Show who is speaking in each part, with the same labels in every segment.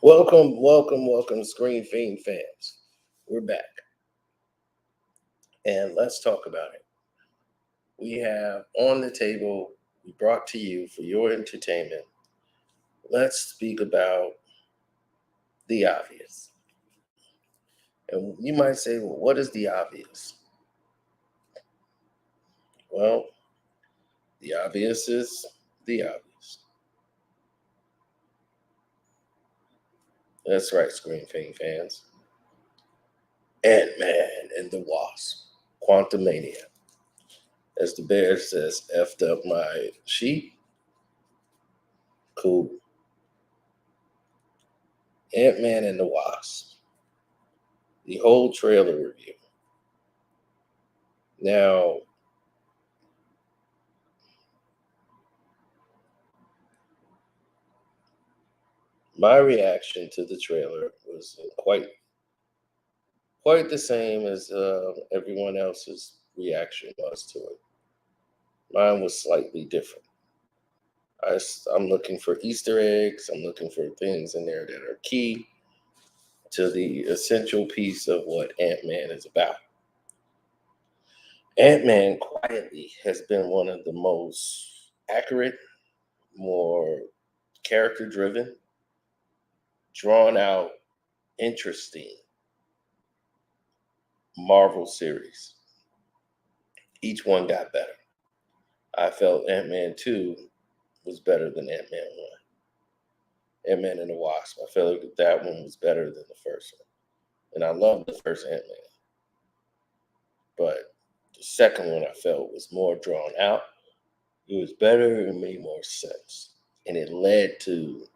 Speaker 1: Welcome, Screen Fiend fans. We're back, and let's talk about it. We have on the table, we brought to you for your entertainment. Let's speak about the obvious. And you might say, well, what is the obvious? Well, the obvious is the obvious. That's right, Screen Fiend fans. Ant-Man and the Wasp, Quantumania. As the bear says, effed up my sheep. Cool. Ant-Man and the Wasp. The whole trailer review. Now, my reaction to the trailer was quite the same as everyone else's reaction was to it. Mine was slightly different. I'm looking for Easter eggs. I'm looking for things in there that are key to the essential piece of what Ant-Man is about. Ant-Man quietly has been one of the most accurate, more character-driven, drawn out, interesting Marvel series. Each one got better. I felt Ant-Man 2 was better than Ant-Man 1. Ant-Man and the Wasp. I felt like that one was better than the first one. And I loved the first Ant-Man. But the second one I felt was more drawn out. It was better and made more sense. And it led to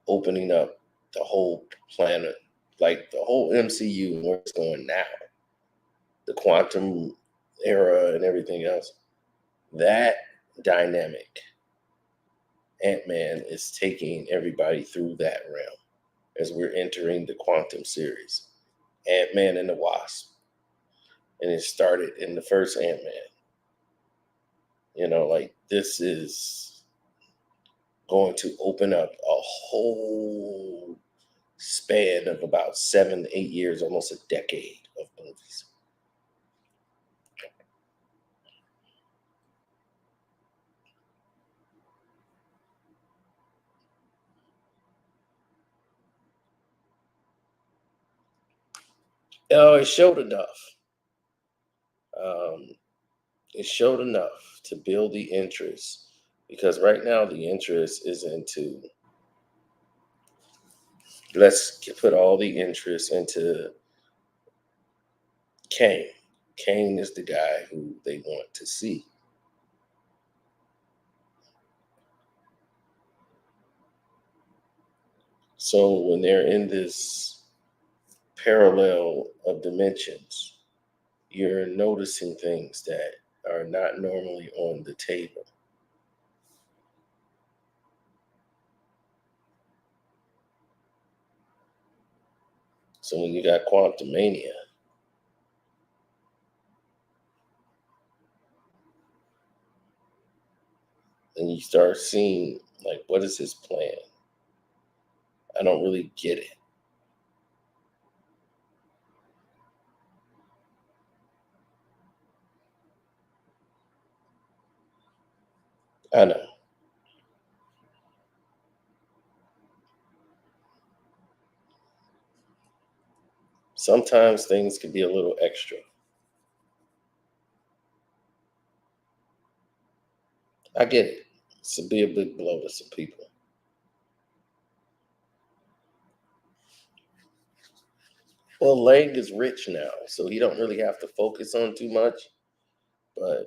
Speaker 1: opening up the whole planet, like the whole MCU and where it's going now. The quantum era and everything else. That dynamic, Ant-Man is taking everybody through that realm as we're entering the quantum series. Ant-Man and the Wasp. And it started in the first Ant-Man. Like this is going to open up a whole span of about 7 8 years, almost a decade of movies. Oh, it showed enough. Um, it showed enough to build the interest because right now the interest is into let's put all the interest into Kang. Kang is the guy who they want to see. So when they're in this parallel of dimensions, you're noticing things that are not normally on the table. So when you got Quantumania, and you start seeing like what is his plan? I don't really get it. I know. Sometimes things can be a little extra. I get it. It's be a big blow to some people. Well, Lang is rich now, so he don't really have to focus on too much. But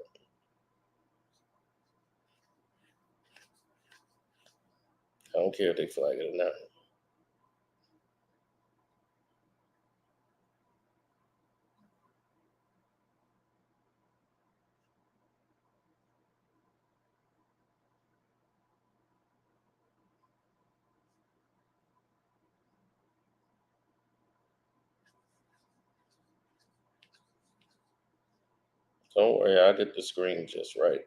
Speaker 1: I don't care if they flag it or not. Don't worry, I'll get the screen just right.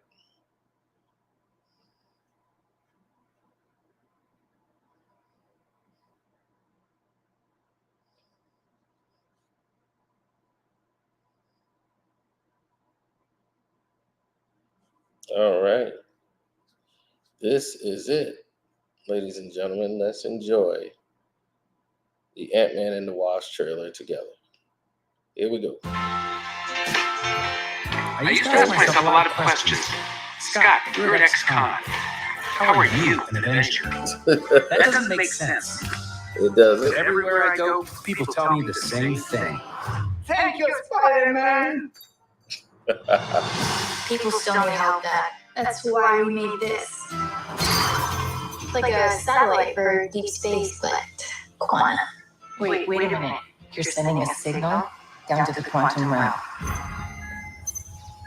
Speaker 1: All right. This is it, ladies and gentlemen. Let's enjoy the Ant-Man and the Wasp trailer together. Here we go.
Speaker 2: I used to ask myself a lot of questions. Scott, you're an ex-con. How are you an Avenger? That doesn't make sense.
Speaker 1: It doesn't.
Speaker 2: But everywhere I go, people tell me the same thing. Thank you, Spider-Man!
Speaker 3: People still need help, Dad. That's why we made this. Like a satellite for deep space, but quantum.
Speaker 4: Wait a minute. You're sending a signal down to the quantum realm.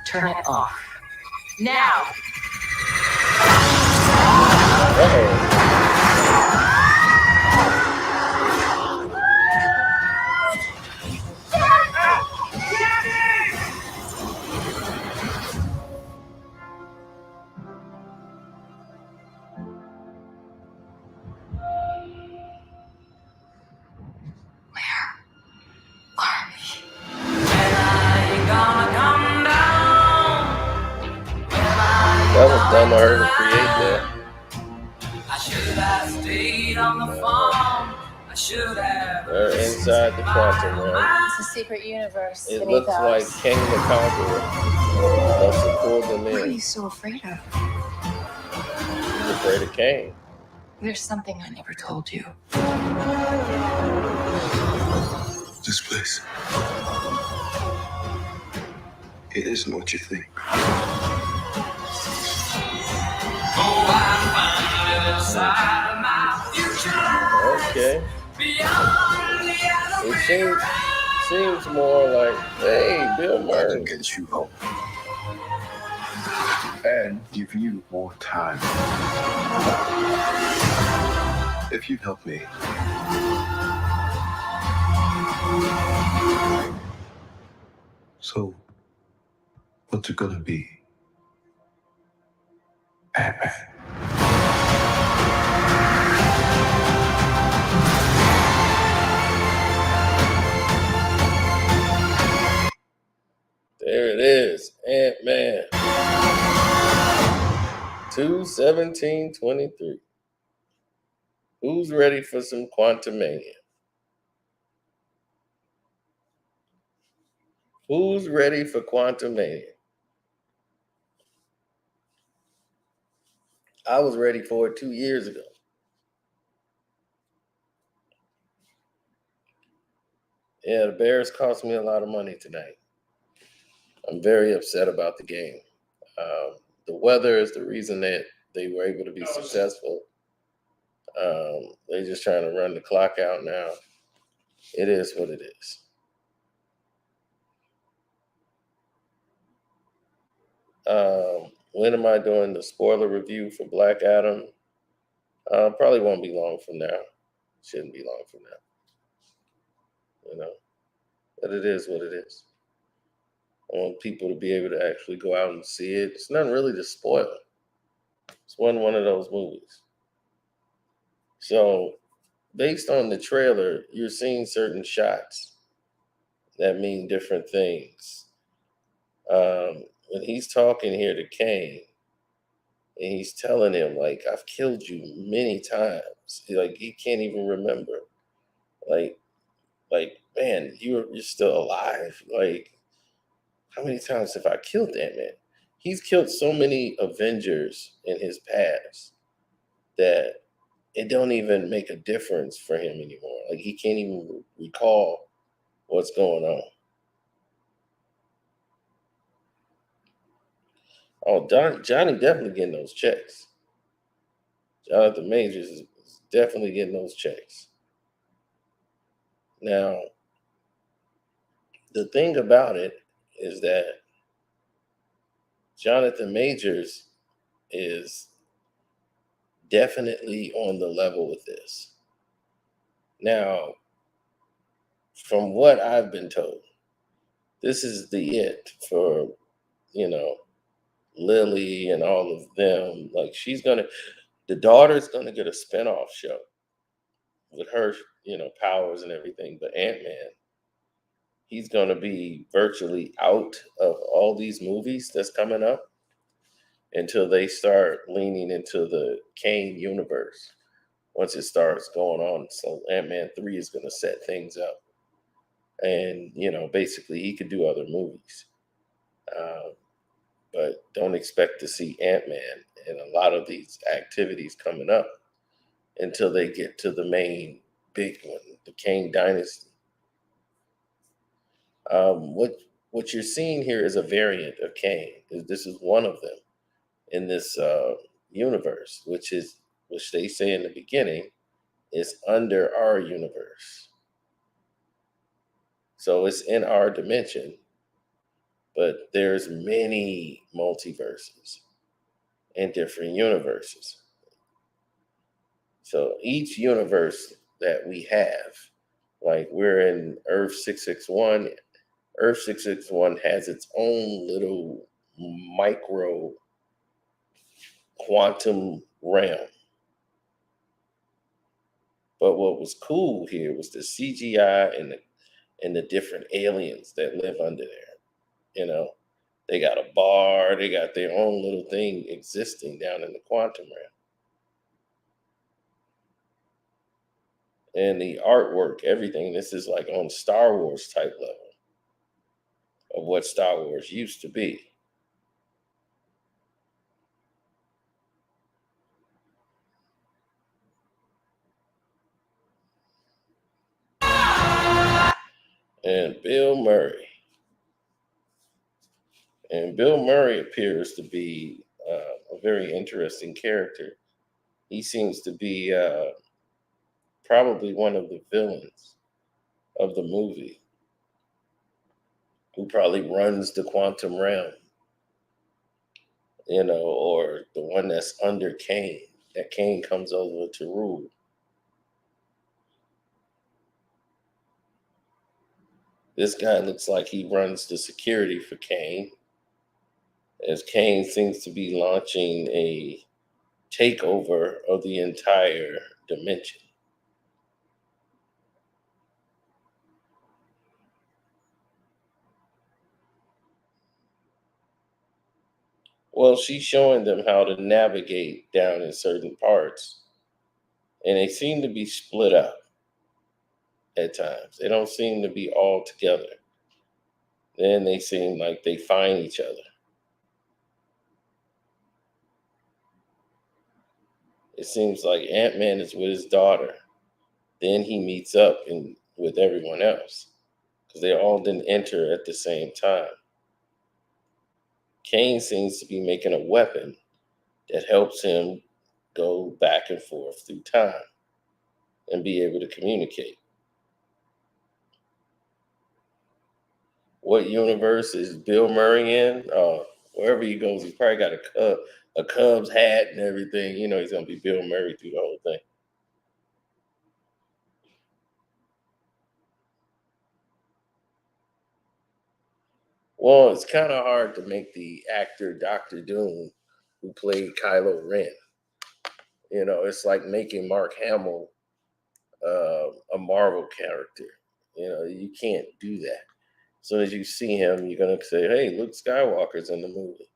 Speaker 4: Turn it off. Now!
Speaker 1: That was dumb of her to create that.
Speaker 2: I should have stayed on the phone. I should have.
Speaker 1: They're inside the quantum realm.
Speaker 4: It's a secret universe.
Speaker 1: It looks like King the Conqueror must have pulled them
Speaker 4: What are
Speaker 1: in.
Speaker 4: you so afraid of?
Speaker 1: He's afraid of Kang.
Speaker 4: There's something I never told you.
Speaker 5: This place. It isn't what you think.
Speaker 1: Okay. It seems more like, hey, Bill
Speaker 5: I can
Speaker 1: Murray.
Speaker 5: get you home. And give you more time. If you help me. So, what's it gonna be? Ant-Man.
Speaker 1: There it is, Ant-Man. 2/17/23. Who's ready for some Quantumania? Who's ready for Quantumania? I was ready for it 2 years ago. Yeah, the Bears cost me a lot of money tonight. I'm very upset about the game. The weather is the reason that they were able to be successful. They're just trying to run the clock out now. It is what it is. When am I doing the spoiler review for Black Adam? Probably won't be long from now. Shouldn't be long from now. But it is what it is. I want people to be able to actually go out and see it. It's not really to spoil it. It's one of those movies. So, based on the trailer, you're seeing certain shots that mean different things. When he's talking here to Kang, and he's telling him, like, I've killed you many times. Like, he can't even remember. Like, man, you're still alive. Like, how many times have I killed that man? He's killed so many Avengers in his past that it don't even make a difference for him anymore. Like, he can't even recall what's going on. Oh, Johnny definitely getting those checks. Jonathan Majors is definitely getting those checks. Now, the thing about it is that Jonathan Majors is definitely on the level with this. Now, from what I've been told, this is the it for, Lily and all of them. Like, the daughter's gonna get a spinoff show with her, powers and everything. But Ant-Man, he's gonna be virtually out of all these movies that's coming up. until they start leaning into the Kang universe. Once it starts going on, so Ant-Man 3 is going to set things up. And, basically he could do other movies. But don't expect to see Ant-Man and a lot of these activities coming up until they get to the main big one, the Kang Dynasty. What you're seeing here is a variant of Kang. This is one of them in this universe, which they say in the beginning is under our universe. So it's in our dimension, but there's many multiverses and different universes. So each universe that we have, like we're in Earth 661, Earth 661 has its own little micro quantum realm. But what was cool here was the CGI and the different aliens that live under there. They got a bar, they got their own little thing existing down in the quantum realm. And the artwork, everything, this is like on Star Wars type level of what Star Wars used to be. And Bill Murray. And Bill Murray appears to be a very interesting character. He seems to be probably one of the villains of the movie, who probably runs the quantum realm, or the one that's under Kang, that Kang comes over to rule. This guy looks like he runs the security for Kang, as Kang seems to be launching a takeover of the entire dimension. Well, she's showing them how to navigate down in certain parts, and they seem to be split up at times. They don't seem to be all together. Then they seem like they find each other. It seems like Ant-Man is with his daughter. Then he meets up with everyone else, because they all didn't enter at the same time. Kang seems to be making a weapon that helps him go back and forth through time and be able to communicate. What universe is Bill Murray in? Wherever he goes, he's probably got a Cubs hat and everything. He's going to be Bill Murray through the whole thing. Well, it's kind of hard to make the actor Dr. Doom, who played Kylo Ren. It's like making Mark Hamill a Marvel character. You can't do that. As soon as you see him, you're going to say, hey, Luke Skywalker's in the movie.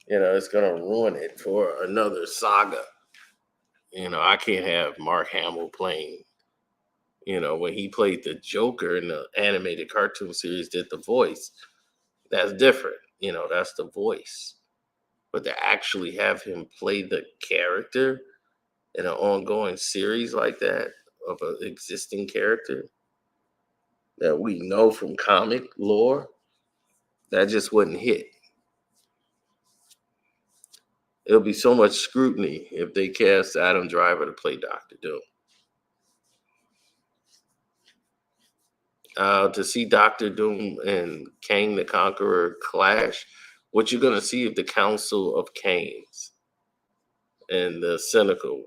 Speaker 1: It's going to ruin it for another saga. I can't have Mark Hamill playing, when he played the Joker in the animated cartoon series, did the voice. That's different. That's the voice. But to actually have him play the character in an ongoing series like that of an existing character that we know from comic lore, that just wouldn't hit. It'll be so much scrutiny if they cast Adam Driver to play Dr. Doom. To see Dr. Doom and Kang the Conqueror clash, what you're going to see is the Council of Kangs and the Cynical,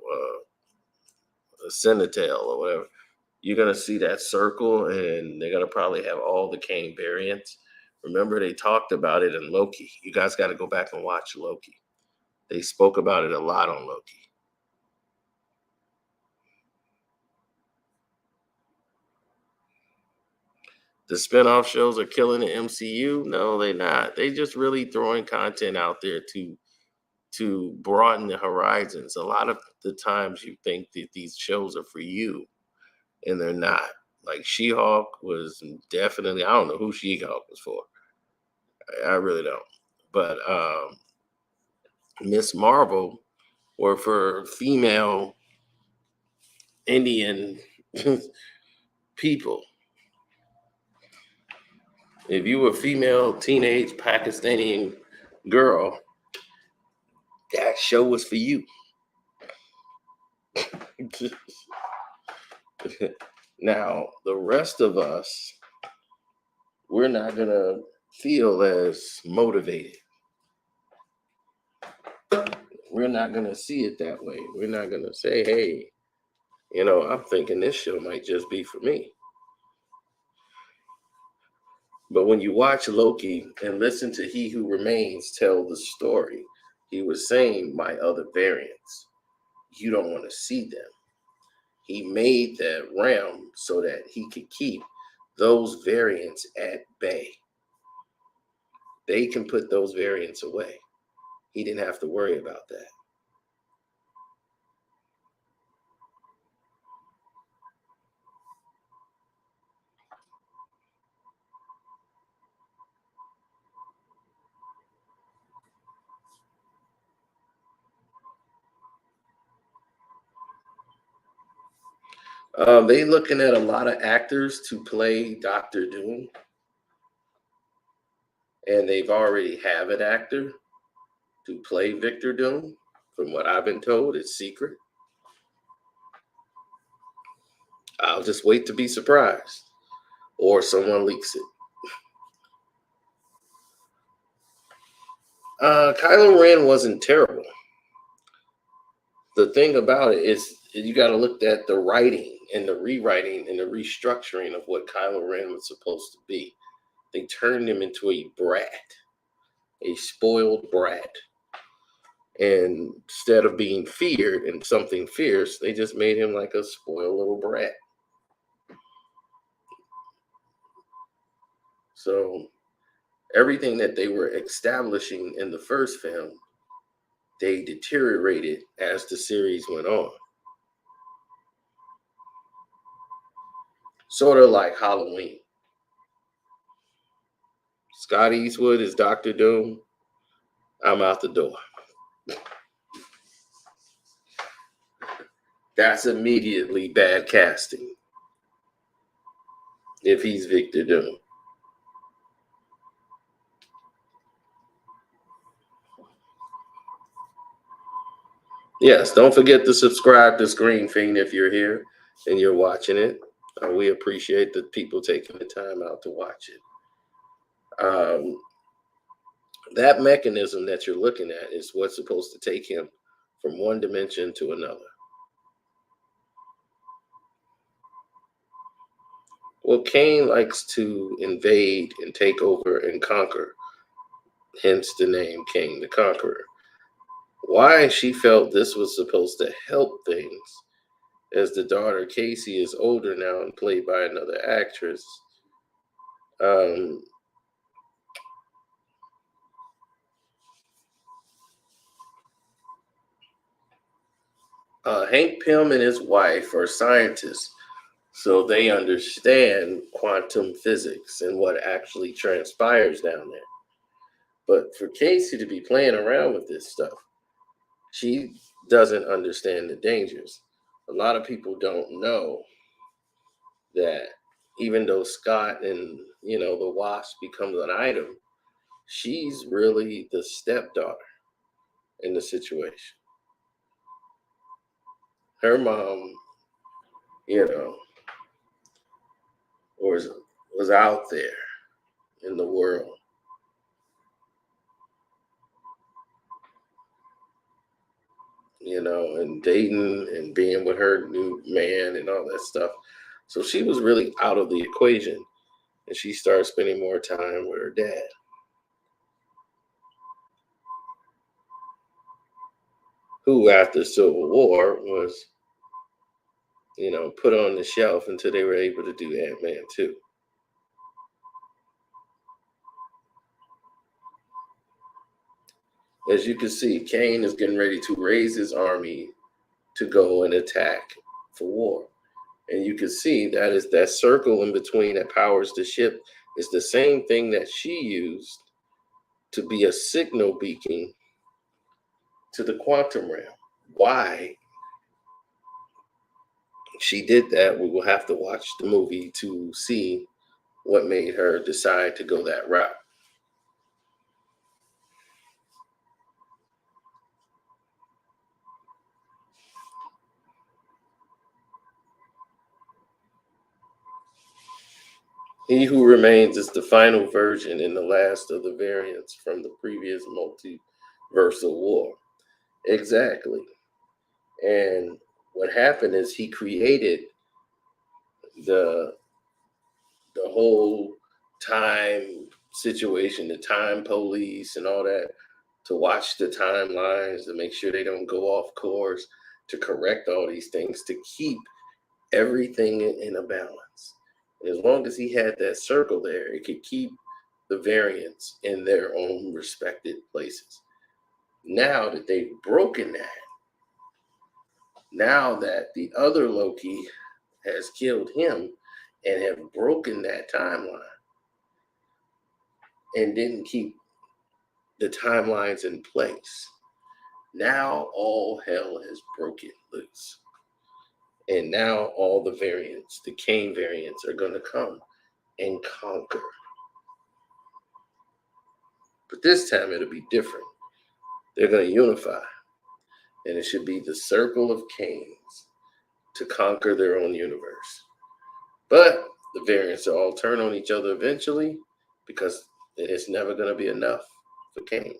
Speaker 1: Senatale or whatever. You're going to see that circle, and they're going to probably have all the Kang variants. Remember, they talked about it in Loki. You guys got to go back and watch Loki. They spoke about it a lot on Loki. The spinoff shows are killing the MCU? No, they're not. They just really throwing content out there to to broaden the horizons. A lot of the times you think that these shows are for you, and they're not. Like She-Hulk was definitely, I don't know who She-Hulk was for. I really don't. But Miss Marvel were for female Indian people. If you were a female teenage Pakistani girl, that show was for you. Now, the rest of us, we're not going to feel as motivated. We're not going to see it that way. We're not going to say, hey, I'm thinking this show might just be for me. But when you watch Loki and listen to He Who Remains tell the story, he was saying my other variants. You don't want to see them. He made that realm so that he could keep those variants at bay. They can put those variants away. He didn't have to worry about that. They looking at a lot of actors to play Dr. Doom. And they've already have an actor to play Victor Doom. From what I've been told, it's secret. I'll just wait to be surprised. Or someone leaks it. Kylo Ren wasn't terrible. The thing about it is you got to look at the writing and the rewriting and the restructuring of what Kylo Ren was supposed to be. They turned him into a brat, a spoiled brat. And instead of being feared and something fierce, they just made him like a spoiled little brat. So everything that they were establishing in the first film, they deteriorated as the series went on. Sort of like Halloween. Scott Eastwood is Dr. Doom. I'm out the door. That's immediately bad casting if he's Victor Doom. Yes, don't forget to subscribe to Screen Fiend if you're here and you're watching it. We appreciate the people taking the time out to watch it. That mechanism that you're looking at is what's supposed to take him from one dimension to another. Well, Kane likes to invade and take over and conquer, hence the name Kang the Conqueror. Why she felt this was supposed to help things, as the daughter Casey is older now and played by another actress. Hank Pym and his wife are scientists, so they understand quantum physics and what actually transpires down there. But for Casey to be playing around with this stuff, she doesn't understand the dangers. A lot of people don't know that even though Scott and, the Wasp becomes an item, she's really the stepdaughter in the situation. Her mom, was out there in the world. And dating and being with her new man and all that stuff. So she was really out of the equation, and she started spending more time with her dad. Who, after Civil War, was, put on the shelf until they were able to do Ant-Man 2. as you can see, Kang is getting ready to raise his army to go and attack for war. And you can see that is that circle in between that powers the ship is the same thing that she used to be a signal beacon to the quantum realm. Why she did that, we will have to watch the movie to see what made her decide to go that route. He who remains is the final version and the last of the variants from the previous multiversal war. Exactly. And what happened is he created the whole time situation, the time police and all that, to watch the timelines, to make sure they don't go off course, to correct all these things, to keep everything in a balance. And as long as he had that circle there, it could keep the variants in their own respected places. Now that they've broken that, now that the other Loki has killed him and have broken that timeline and didn't keep the timelines in place, now all hell has broken loose. And now all the variants, the Kang variants, are going to come and conquer. But this time it'll be different. They're going to unify. And it should be the circle of Kangs to conquer their own universe. But the variants will all turn on each other eventually because it's never going to be enough for Kang.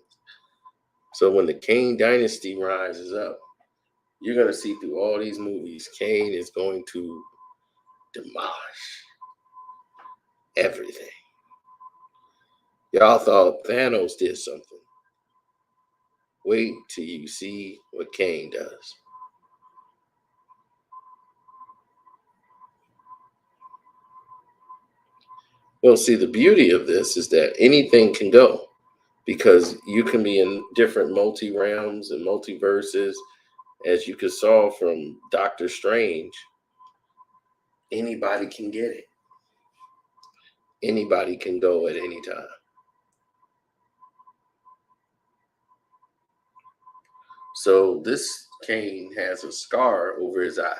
Speaker 1: So when the Kang Dynasty rises up, you're going to see through all these movies, Kang is going to demolish everything. Y'all thought Thanos did something. Wait till you see what Kang does. Well, see, the beauty of this is that anything can go because you can be in different multi-realms and multiverses. As you could saw from Doctor Strange, anybody can get it. Anybody can go at any time. So this Kang has a scar over his eye,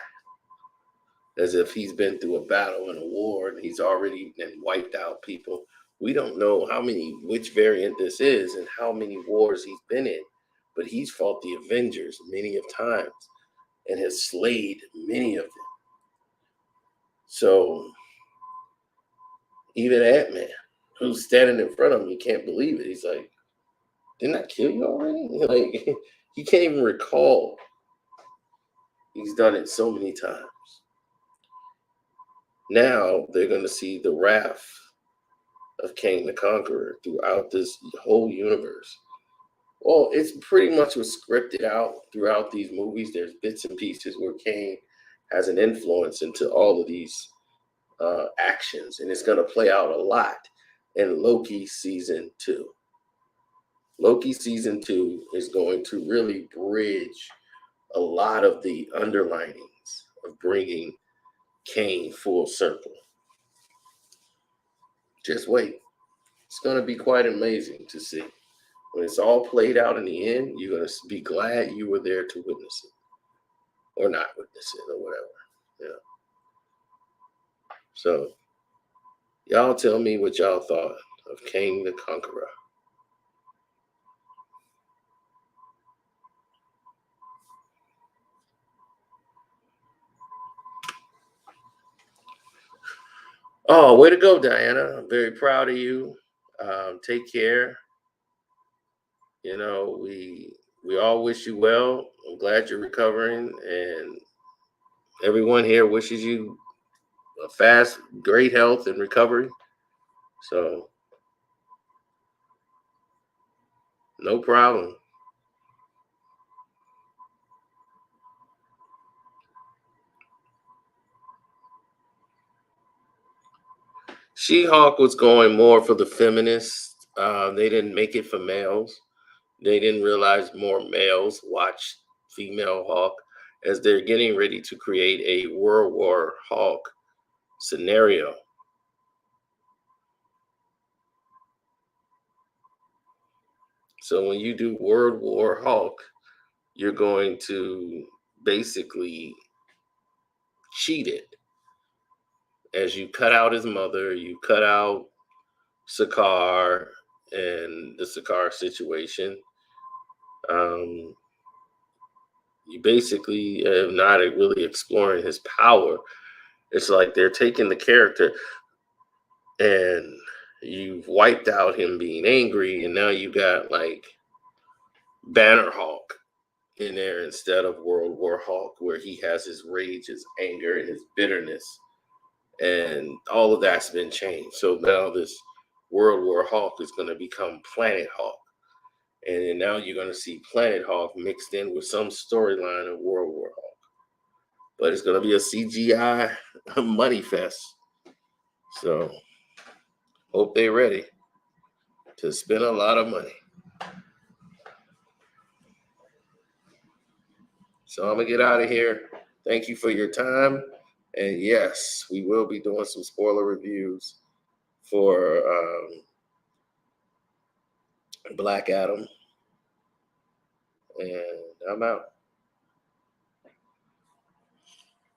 Speaker 1: as if he's been through a battle and a war and he's already wiped out people. We don't know which variant this is and how many wars he's been in, but he's fought the Avengers many of times and has slayed many of them. So even Ant-Man, who's standing in front of him, he can't believe it. He's like, didn't I kill you already? Like, he can't even recall. He's done it so many times. Now they're going to see the wrath of Kang the Conqueror throughout this whole universe. Well, it's pretty much was scripted out throughout these movies. There's bits and pieces where Kang has an influence into all of these actions, and it's going to play out a lot in Loki season 2. Loki season 2 is going to really bridge a lot of the underlinings of bringing Kang full circle. Just wait. It's going to be quite amazing to see. When it's all played out in the end, you're going to be glad you were there to witness it. Or not witness it, or whatever. Yeah. So, y'all tell me what y'all thought of Kang the Conqueror. Oh, way to go, Diana. I'm very proud of you. Take care. You know, we all wish you well. I'm glad you're recovering, and everyone here wishes you a fast, great health and recovery. So, no problem. She-Hulk was going more for the feminists. They didn't make it for males. They didn't realize more males watch female Hawk as they're getting ready to create a World War Hawk scenario. So when you do World War Hawk, you're going to basically cheat it. As you cut out his mother, you cut out Sakaar and the Sakaar situation. You basically are not really exploring his power. It's like they're taking the character and you've wiped out him being angry, and now you got like Banner Hawk in there instead of World War Hawk, where he has his rage, his anger, and his bitterness. And all of that's been changed. So now this World War Hawk is going to become Planet Hawk. And then now you're going to see Planet Hawk mixed in with some storyline of World War Hawk. But it's going to be a CGI money fest. So hope they're ready to spend a lot of money. So I'm going to get out of here. Thank you for your time. And yes, we will be doing some spoiler reviews for Black Adam. And I'm out.